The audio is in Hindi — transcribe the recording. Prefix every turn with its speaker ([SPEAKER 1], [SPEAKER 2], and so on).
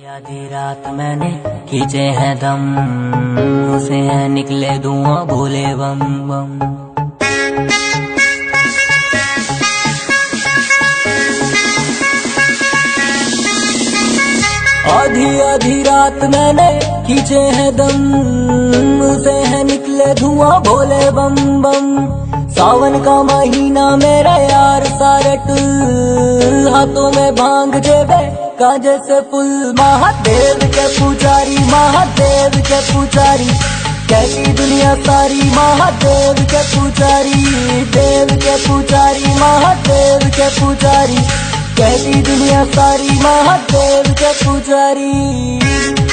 [SPEAKER 1] आधी रात मैंने खींचे हैं दम, उसे है निकले धुआं बोले बम बम। आधी आधी रात मैंने खींचे हैं दम, उसे है निकले धुआं बोले बम बम। सावन का महीना मेरा यार सारट, हाथों में भांग जेबे कांजे से फुल। महादेव के पुजारी, महादेव के पुजारी, कैसी दुनिया सारी। महादेव के पुजारी, देव के पुजारी, महादेव के पुजारी, कैसी दुनिया सारी। महादेव के पुजारी।